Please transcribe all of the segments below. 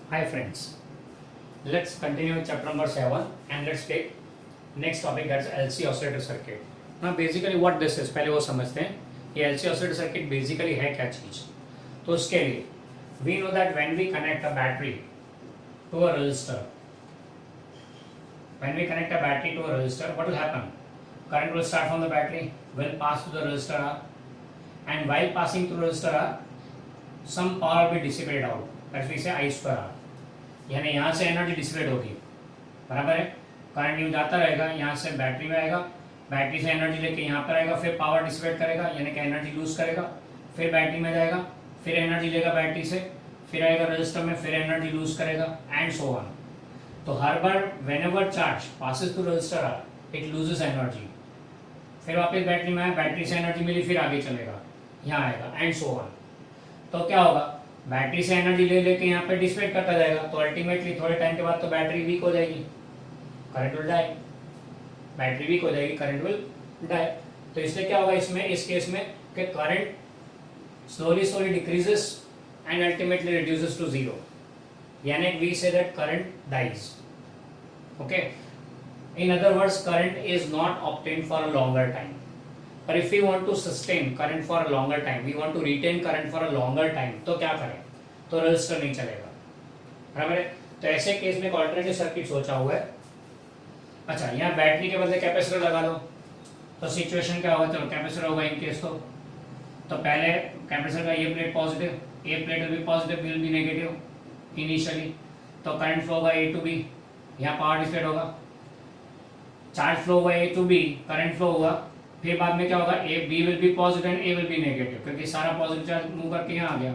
Hi friends, let's continue with chapter number 7 and let's take next topic, that's LC oscillator circuit. Now basically what this is, पहले वो समझते हैं ये LC oscillator circuit basically है क्या चीज. तो उसके लिए we know that when we connect a battery to a resistor, what will happen? Current will start from the battery, will pass through the resistor R, and while passing through resistor R, some power will be dissipated out. That's we say I square R. यानी यहाँ से energy dissipate होगी, बराबर है. Current यूँ जाता रहेगा, यहाँ से बैटरी में आएगा, बैटरी से एनर्जी लेके यहाँ पर आएगा, फिर पावर डिसिपेट करेगा यानी कि एनर्जी लूज करेगा, फिर बैटरी में जाएगा, फिर एनर्जी लेगा बैटरी से, फिर आएगा रजिस्टर में, फिर एनर्जी लूज करेगा एंड सो ऑन. तो हर बार whenever charge passes through register it loses energy, फिर वापस बैटरी में आया, बैटरी से एनर्जी मिली, फिर आगे चलेगा, यहाँ आएगा एंड सो ऑन. तो क्या होगा, बैटरी से एनर्जी ले लेके यहाँ पे डिसिपेट करता जाएगा, तो अल्टीमेटली थोड़े टाइम के बाद तो बैटरी वीक हो जाएगी, current will die. Battery weak हो जाएगी, करंट विल डाई. तो इसलिए क्या होगा इसमें, इस केस में कि current slowly decreases and ultimately reduces to zero, यानी we say that current dies. Okay, in other words current is not obtained for a longer time. But if we want to sustain current for a longer time, we want to retain current for a longer time, तो क्या करें, तो register नहीं चलेगा, बराबर है. तो ऐसे केस में एक ऑल्टरनेटिव सर्किट सोचा हुआ है. अच्छा, यहाँ बैटरी के बदले कैपेसिटर लगा लो, तो सिचुएशन क्या होगा, चलो कैपेसिटर होगा इन केस. तो पहले कैपेसिटर का ये plate positive, A plate will be positive, will be negative initially. तो करंट फ्लो होगा ए टू बी, यहाँ पावर डिसिपेट होगा, चार्ज फ्लो होगा A to B, current flow होगा, फिर बाद में क्या होगा, A B will be positive and A will be negative, क्योंकि सारा पॉजिटिव चार्ज मूव करके यहाँ आ गया.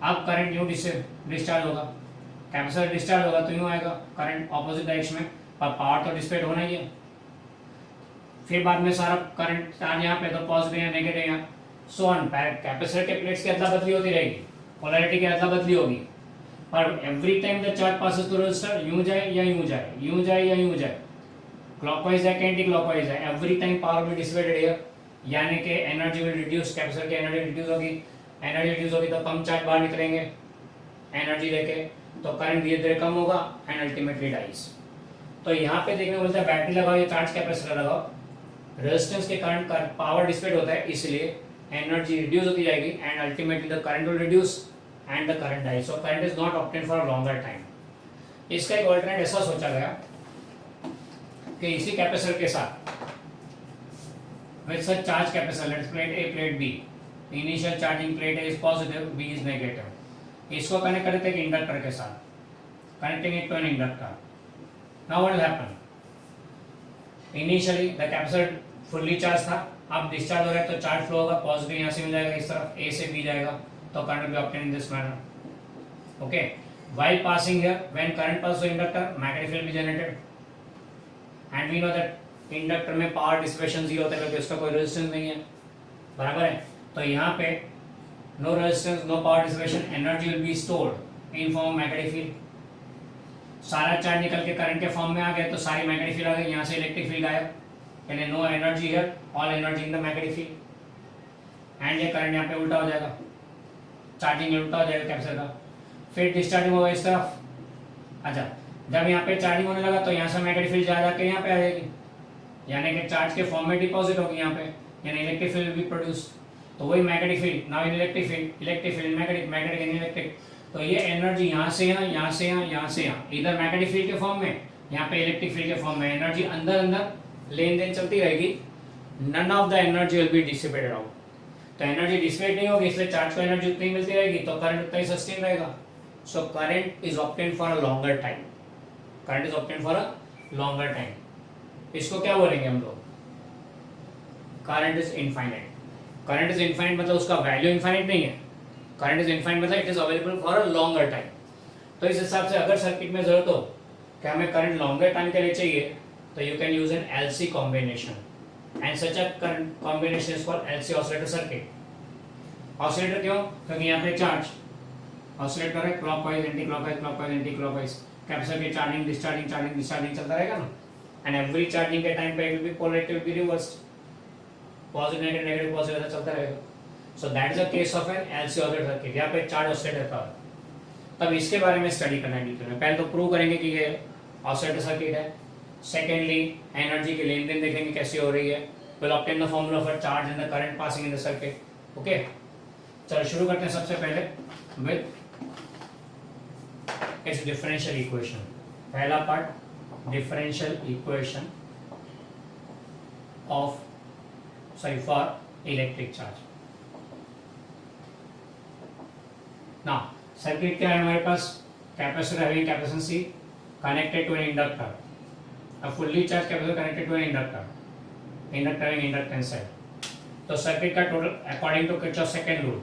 अब करंट यूँ डिस्चार्ज होगा, कैपेसिटर डिस्चार्ज होगा तो यूँ आएगा करंट ऑपोजिट डायरेक्शन में, पर पावर तो डिसिपेट होना ही है. फिर बाद में सारा करंट चार्ज यहाँ पे, तो पॉजिटिव या नेगेटिव यहाँ, सो ऑन. कैपेसिटर के प्लेट्स की अदला बदली होती रहेगी, पोलैरिटी की अदला बदली होगी, पर every time the charge passes through register, यूँ जाए या यूँ जाए, यूँ जाए या यूँ जाए, क्लॉकवाइज है कि एंटी क्लॉकवाइज है, every time power will dissipated here, यानी कि एनर्जी विल रिड्यूस, कैपेसिटर की एनर्जी रिड्यूस होगी, एनर्जी रिड्यूस होगी तो कम चार्ज बाहर निकलेंगे एनर्जी लेके, तो करंट धीरे धीरे कम होगा एंड अल्टीमेटली डाइज. तो यहाँ पे देखने को मिलता है बैटरी लगाओ या चार्ज कैपेसिटर लगाओ, रेजिस्टेंस के करंट का पावर डिसिपेट होता है, इसलिए एनर्जी रिड्यूस होती जाएगी and ultimately the current will reduce and the current dies. So current is not obtained for a longer time. इसका एक ऑल्टरनेट ऐसा सोचा गया कि इसी कैपेसिटर के साथ with such charge capacitor, let's plate A plate B, initial charging plate A is positive, B is negative, इसको कनेक्ट करते हैं इंडक्टर के साथ, connecting it to an inductor. Now what will happen, initially the capacitor fully charged था, अब discharge हो रहा है तो चार्ज फ्लो होगा, पॉजिटिव यहाँ से मिल जाएगा, इस तरफ A से B जाएगा, तो current will be obtained in this manner. Okay, while passing here, when current passes through inductor, magnetic field will be generated. And we know that inductor में पावर डिसिपेशन जीरो होता है क्योंकि उसका कोई resistance नहीं है, बराबर है. तो यहाँ पे no resistance, no power dissipation, energy will be stored in form magnetic field. सारा चार्ज निकल के करंट के फॉर्म में आ गया तो सारी मैग्नेटिक फील्ड आ गई, यहाँ से इलेक्ट्रिक फील्ड गायब, यानी no energy here, all energy in the magnetic field. And ये करंट यहाँ पे उल्टा हो जाएगा, चार्जिंग उल्टा हो जाएगा कैपेसिटर का, फिर डिस्चार्जिंग होगा इस तरफ. अच्छा, जब यहाँ पे चार्जिंग होने लगा तो यहाँ से मैग्नेटिक फील्ड जा जाके यहाँ पे आ जाएगी, यानी कि चार्ज के फॉर्म में डिपॉजिट होगी यहाँ पे, यानी इलेक्ट्रिक फील्ड भी प्रोड्यूस. तो वही magnetic field, now in electric field magnetic, magnetic in electric. तो ये एनर्जी यहाँ से यहाँ, यहाँ से यहाँ, यहाँ से यहाँ, इधर मैग्नेटिक फील्ड के फॉर्म में, यहाँ पे इलेक्ट्रिक फील्ड के फॉर्म में, एनर्जी अंदर अंदर लेन देन चलती रहेगी. None of the energy will be dissipated out. तो एनर्जी डिसिपेट नहीं होगी, इसलिए चार्ज को एनर्जी उतनी मिलती रहेगी, तो करंट उतना ही सस्टेन रहेगा. सो current is obtained for a longer time, current is obtained for a longer time. इसको क्या बोलेंगे हम लोग, current is infinite. Current is infinite मतलब उसका वैल्यू इनफाइनाइट नहीं है, करंट इज इनफाइनाइट मतलब it is available for a longer time. तो इस हिसाब से अगर सर्किट में जरूरत हो कि हमें करंट लॉन्गर टाइम के लिए चाहिए, तो you can use an LC combination and such a current combination is called LC oscillator circuit. Oscillator क्यों, क्योंकि यहाँ पे चार्ज ऑसिलेट कर रहा है clockwise anticlockwise, clockwise anticlockwise, capacitor की चार्जिंग डिस्चार्जिंग चलता रहेगा ना, एंड एवरी चार्जिंग के टाइम पे it will be polarity will be reversed, positive negative negative positive ऐसा चलता रहेगा. So that is a case of N LC oscillator circuit. यहाँ पे चार्ज ऑसिलेट रहता है. तब इसके बारे में स्टडी करना है डिटेल में। पहले तो प्रूव करेंगे कि ये ऑसिलेटर सर्किट है, सेकेंडली एनर्जी की लेन देन देखेंगे कैसे हो रही है, will obtain the formula for charge and the current passing in the circuit. Okay, चलो शुरू करते हैं सबसे पहले विद इट्स डिफरेंशियल इक्वेशन। पहला part, differential equation of for electric charge. ना सर्किट क्या है हमारे पास, capacitor having capacitancy connected to an inductor, a fully charged capacitor connected to an inductor having inductance है। तो सर्किट का total according to Kirchhoff second rule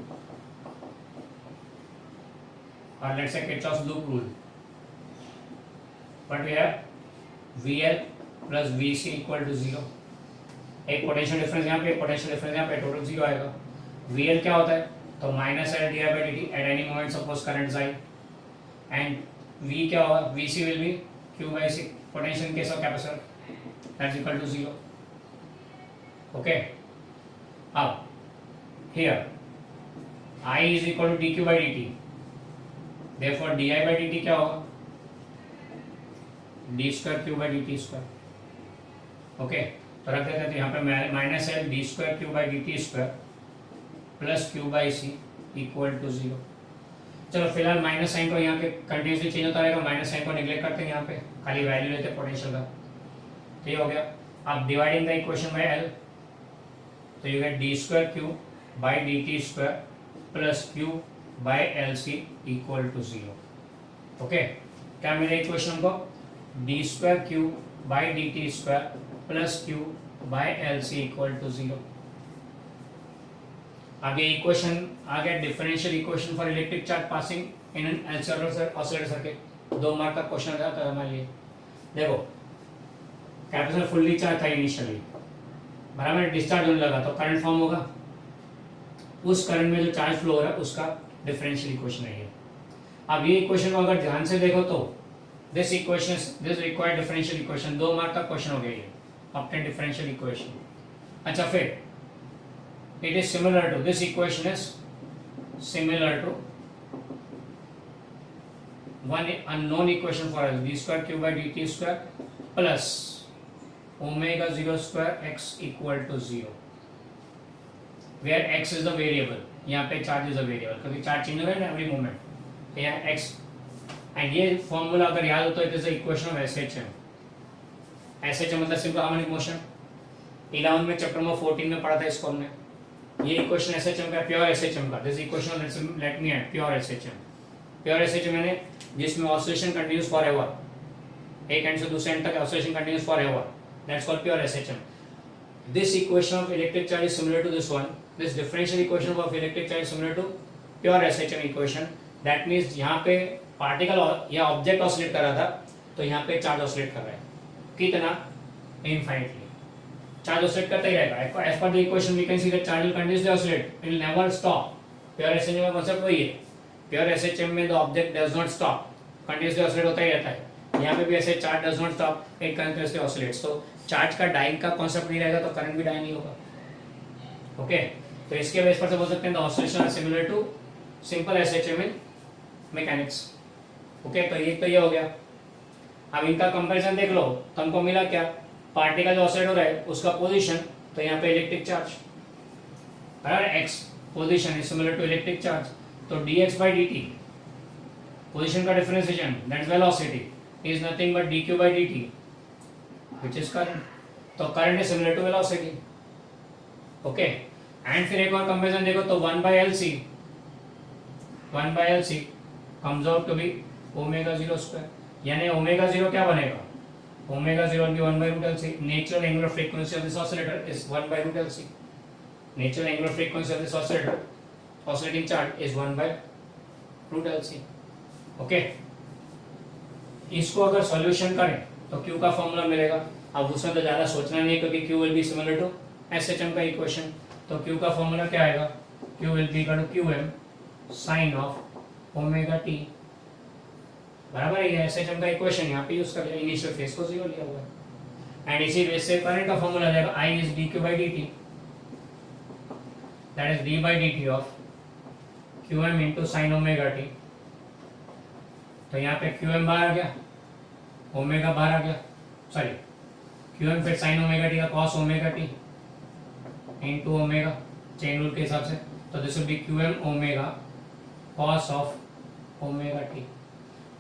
और let's say Kirchhoff loop rule, what we have VL plus VC equal to 0। एक potential difference यहाँ पे, एक potential difference यहाँ पे, टोटल 0 आएगा। VL क्या होता है, तो minus L di by dt at any moment suppose current I, and V क्या होगा, VC will be Q by C, potential in case of capacitor, that's equal to 0. Okay, अब here I is equal to dq by dt, therefore di by dt क्या होगा, d square q by dt square। okay, तो रख देते हैं यहाँ पे minus L d square q by dt square plus q by c equal to 0। चलो फिलहाल माइनस साइन को यहाँ पे कंटिन्यूसली चेंज होता रहेगा, माइनस साइन को निगलेक्ट करते हैं, यहाँ पे खाली वैल्यू लेते हैं पोटेंशियल का। तो ये हो गया। अब dividing the equation by L, तो you get D square Q by D T square plus Q by L C equal to 0। Okay, क्या मिले इक्वेशन को, D square Q by D T square plus Q by L C equal to 0। आगे equation आ गया differential equation for electric charge passing in an oscillator circuit. 2 mark का question आता है हमारे लिए। देखो कैपेसिटर फुल्ली चार्ज था इनिशियली, बराबर डिस्चार्ज होने लगा तो करंट फॉर्म होगा, उस करंट में जो चार्ज फ्लो हो रहा है उसका डिफरेंशियल इक्वेशन है ये। अब ये इक्वेशन को अगर ध्यान से देखो तो this equation, this required differential equation, 2 mark का क्वेश्चन हो गया ये, ऑब्टेन डिफरेंशियल इक्वेशन। अच्छा फिर it is similar to, this equation is similar to one unknown equation for us, d square q by dt square plus omega 0 square x equal to 0, where x is the variable, यहाँ पे charge is a variable क्योंकि charge change हो रहा है ना every moment, यहाँ x, and ये formula अगर याद हो तो it is the equation of SHM। SHM मतलब simple harmonic motion, 11 में चैप्टर में 14 में पढ़ा था इसको हमने। ये इक्वेशन SHM का, प्योर SHM का, this equation let me at pure SHM। Pure SHM यानी जिसमें ऑसिलेशन कंटिन्यूस फॉर एवर, एक एंड से दूसरे एंड तक oscillation continues forever, that's called pure SHM। This equation of electric charge is similar to this one, this differential equation of electric charge is similar to pure SHM equation. That means यहाँ पे particle या object oscillate कर रहा था तो यहाँ पे charge oscillate कर रहा है, कितना, इनफाइनाइटली चार्ज ऑसिलेट करता ही रहेगा। As per the equation we can see that charge will continuously oscillate, it will never stop. Pure SHM का कांसेप्ट वही है, प्योर SHM में the object does not stop, continuously oscillate होता ही रहता है। यहाँ पे भी ऐसे charge does not stop, it continuously oscillates. तो चार्ज का डाइंग का कांसेप्ट नहीं रहेगा तो करंट भी डाई नहीं होगा। ओके, तो इसके बेस पर से बोल सकते हैं the oscillation are similar to simple SHM in mechanics. Okay, तो ये हो गया। अब इनका कंपैरिजन देख लो तो हमको मिला क्या, पार्टिकल जो ऑसिलेट हो रहा है उसका पोजीशन, तो यहाँ पे इलेक्ट्रिक चार्ज बराबर x position is similar to electric charge, तो dx by dt पोजीशन का differentiation that's velocity is nothing but dq by dt which is current, तो current is similar to velocity. Okay, and फिर एक और comparison देखो तो 1 by LC comes out to be omega 0 square, यानी omega 0 क्या बनेगा, omega 0 will be 1 by root LC. Natural angular frequency of this oscillator is 1 by root LC. Natural angular frequency of this oscillator, oscillating charge is 1 by root LC. Okay. इसको अगर solution करें तो Q का formula मिलेगा। अब उसमें तो ज़्यादा सोचना नहीं है क्योंकि Q will be similar to SHM का इक्वेशन, तो Q का फॉर्मूला क्या आएगा, Q will be equal to QM sin of omega t, बराबर है। SHM का इक्वेशन यहाँ पे यूज कर लिया, इनिशियल फेज को 0 लिया हुआ है, एंड इसी बेस से करंट का फॉर्मूला आ जाएगा I is dq by dt, that is d by dt of qm into sin omega t तो यहाँ पे QM बाहर आ गया, ओमेगा बाहर आ गया, सॉरी QM फिर साइन ओमेगा टी का cos omega T into omega chain rule के हिसाब से, तो this will be QM omega cos of omega T,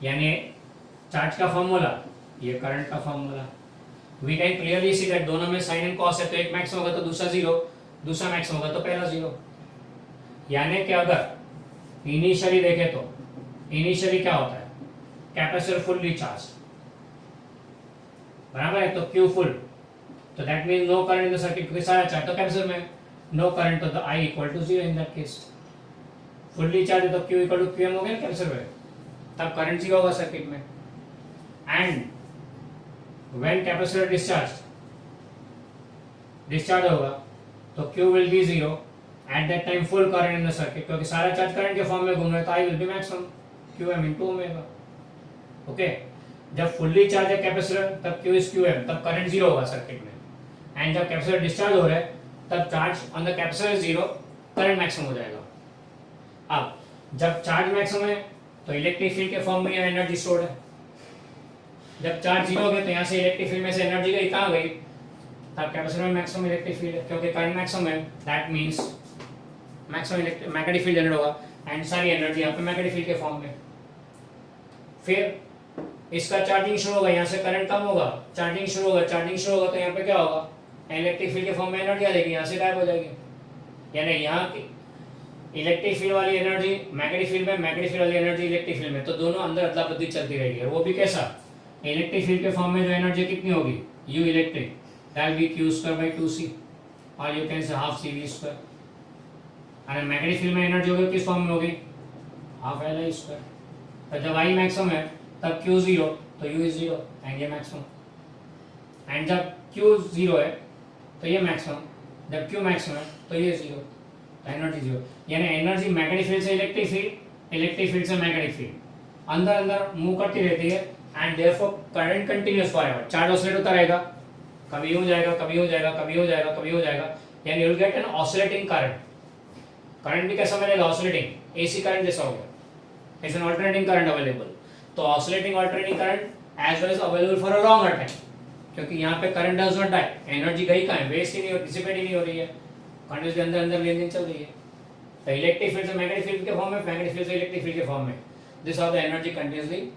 यानी चार्ज का फॉर्मूला, ये करंट का formula. We can clearly see that दोनों में साइन एंड कॉस है, तो एक मैक्स होगा तो दूसरा जीरो, दूसरा मैक्स होगा तो पहला जीरो। यानी कि अगर इनिशियली देखें तो इनिशियली क्या होता है, कैपेसिटर फुल्ली चार्ज, बराबर है, तो Q फुल, तो that means no current in the circuit, क्योंकि सारा चार्ज तो कैपेसिटर में, नो करंट, तो the I equal to 0 in that case. Fully charge है तो Q इक्वल टू QM हो गया कैपेसिटर में, तब करंट 0 होगा सर्किट में। एंड व्हेन कैपेसिटर डिस्चार्ज होगा तो Q will be 0 at that time, full current in the circuit, क्योंकि सारा चार्ज करंट के फॉर्म में घूम रहा है, तो I will be maximum QM into omega. Okay, जब फुल्ली चार्ज है कैपेसिटर तब Q इज QM, तब करंट 0 होगा सर्किट में। एंड जब कैपेसिटर डिस्चार्ज हो रहा है तब charge on the capacitor is 0, current maximum हो जाएगा। अब जब चार्ज मैक्सिमम है तो इलेक्ट्रिक फील्ड के फॉर्म में एनर्जी स्टोर्ड है, जब चार्ज 0 हो गया तो यहाँ से इलेक्ट्रिक फील्ड में से एनर्जी गई, कहाँ गई, तब कैपेसिटर में मैक्सिमम इलेक्ट्रिक फील्ड है, क्योंकि करंट मैक्सिमम है, that means maximum magnetic field generate होगा, एंड सारी एनर्जी यहाँ पे मैग्नेटिक फील्ड के फॉर्म में। फिर इसका चार्जिंग शुरू होगा, यहाँ से करंट कम होगा, चार्जिंग शुरू होगा तो यहाँ पे क्या होगा, इलेक्ट्रिक फील्ड के फॉर्म में एनर्जी आ जाएगी, यहाँ से गायब हो जाएगी। यानी यहाँ की इलेक्ट्रिक फील्ड वाली एनर्जी मैग्नेटिक फील्ड में, मैग्नेटिक फील्ड वाली एनर्जी इलेक्ट्रिक फील्ड में, तो दोनों अंदर अदला बदली चलती रहेगी। और वो भी कैसा, इलेक्ट्रिक फील्ड के फॉर्म में जो एनर्जी कितनी होगी, U electric, that will be Q² by 2C, और you can say half CV²। और मैग्नेटिक फील्ड में एनर्जी होगी किस फॉर्म में होगी, हाफ LI²। तो जब I मैक्सिमम है तब Q 0, तो U इज 0 एंड ये मैक्सिमम। एंड जब Q 0 है तो ये मैक्सिमम, जब Q मैक्सिमम है तो ये 0, तो एनर्जी 0। यानी एनर्जी मैग्नेटिक फील्ड से इलेक्ट्रिक फील्ड, इलेक्ट्रिक फील्ड से मैग्नेटिक फील्ड, अंदर अंदर मूव करती रहती है, and therefore current continuous forever, charge oscillate होता रहेगा, कभी हो जाएगा, कभी हो जाएगा, कभी हो जाएगा, कभी हो जाएगा, यानी you will get an oscillating current. Current भी कैसा मिलेगा, ऑसिलेटिंग, एसी करंट जैसा हो गया, is an alternating current available. तो oscillating alternating current as well as available for a longer time, क्योंकि यहाँ पे current does not die, energy गई कहाँ है, वेस्ट ही नहीं हो, डिसिपेट ही नहीं हो रही है, कंडक्टर के अंदर अंदर लेन देन चल रही है। तो इलेक्ट्रिक फील्ड से मैग्नेटिक फील्ड के फॉर्म में, मैग्नेटिक फील्ड से इलेक्ट्रिक फील्ड के फॉर्म में, this how the energy continuously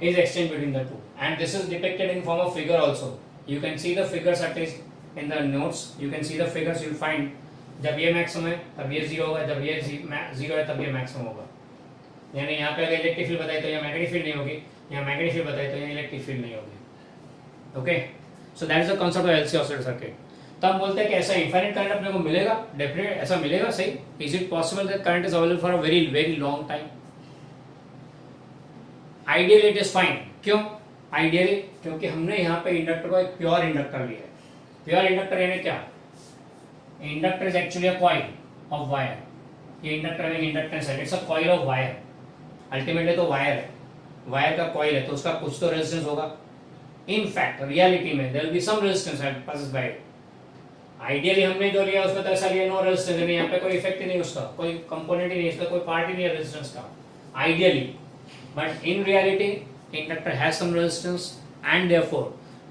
is exchange between the two, and this is depicted in form of figure also. You can see the figures attached in the notes, you can see the figures, you will find जब ये maximum है तब ये 0 होगा, जब ये 0 है तब ये मैक्सिमम होगा। यानी यहाँ पे अगर इलेक्ट्रिक फील्ड बताई तो यहाँ मैग्नेटिक फील्ड नहीं होगी, यहाँ मैग्नेटिक फील्ड बताई तो यहाँ इलेक्ट्रिक फील्ड नहीं होगी। Okay, so that is the concept of LC oscillator circuit. तो हम बोलते हैं कि ऐसा इनफाइनाइट करंट अपने को मिलेगा, डेफिनेट ऐसा मिलेगा, सही। Is it possible that current is available for a very very long time? Ideally it is fine. क्यों आइडियली? क्योंकि हमने यहाँ पे इंडक्टर को एक प्योर इंडक्टर लिया है। प्योर इंडक्टर यानी क्या? Inductor is actually a coil of wire. ये इंडक्टर में इंडक्टेंस है, it's a coil of wire. Ultimately तो वायर है, वायर का कॉइल है, तो उसका कुछ तो रेजिस्टेंस होगा। इन फैक्ट रियलिटी में there will be some resistance that passes by it. Ideally हमने जो लिया उसमें तो ऐसा लिया नो रेजिस्टेंस, यानी यहाँ पे कोई इफेक्ट ही नहीं, उसका कोई कंपोनेंट ही नहीं, इसका कोई पार्ट ही नहीं है रेजिस्टेंस का ideally. But in reality, inductor has some resistance and therefore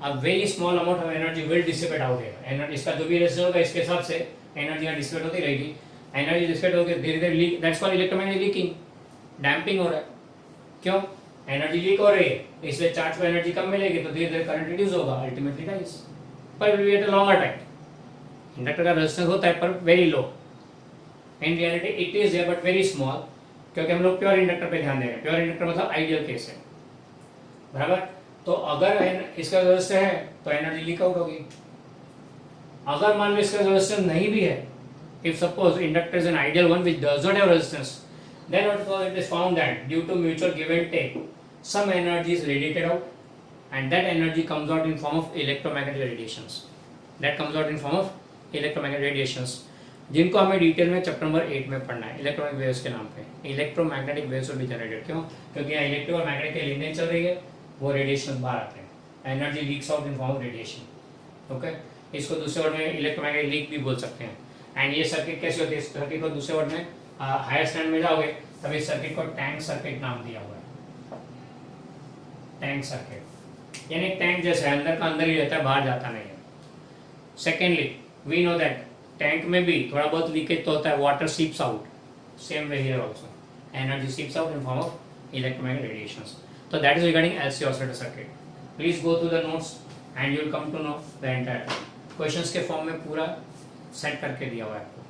a very small amount of energy will dissipate out here. Energy इसका जो भी resistance होगा इसके हिसाब से एनर्जी यहाँ डिसिपेट होती रहेगी। एनर्जी डिसिपेट होकर धीरे धीरे leak, that's called electromagnetic leaking, damping हो रहा है। क्यों? एनर्जी लीक हो रही है, इसलिए चार्ज को एनर्जी कम मिलेगी तो धीरे धीरे करंट रिड्यूस होगा, अल्टीमेटली डाइज, पर will be at a longer time. Inductor का रेजिस्टेंस होता है पर very low. In reality it is there but very small, क्योंकि हम लोग प्योर इंडक्टर पे ध्यान दे रहे हैं। प्योर इंडक्टर मतलब आइडियल केस है, बराबर। तो अगर इसका रेजिस्टेंस है तो एनर्जी लीक आउट होगी। अगर मान लो इसका रेजिस्टेंस नहीं भी है, if suppose inductor is an ideal one which does not have resistance, then what it is found that due to mutual give and take some energy is radiated out and that energy comes out in form of electromagnetic radiations. That comes out in form of electromagnetic radiations, जिनको हमें detail में chapter number 8 में पढ़ना है। Electromagnetic waves के नाम पे electromagnetic waves will be generated. क्यों? क्योंकि यहाँ इलेक्ट्रिक और मैग्नेटिक की लेन देन चल रही है, वो रेडिएशन बाहर आते हैं, energy leaks out in form of radiation. Okay, इसको दूसरे वर्ड में इलेक्ट्रोमैग्नेटिक लीक भी बोल सकते हैं। एंड ये सर्किट कैसी होती है? सर्किट को दूसरे वर्ड में हायर स्टैंड में जाओगे तब इस सर्किट को टैंक सर्किट नाम दिया हुआ है, टैंक सर्किट, यानी टैंक जैसे अंदर का अंदर ही रहता है, बाहर जाता नहीं है। Secondly we know that tank में भी थोड़ा बहुत लीकेज तो होता है, water seeps out, same way here also energy seeps out in form of electromagnetic radiations. तो that is regarding LC oscillator circuit. Please go through the notes and you will come to know the entire. Questions के form में पूरा set करके दिया हुआ है आपको।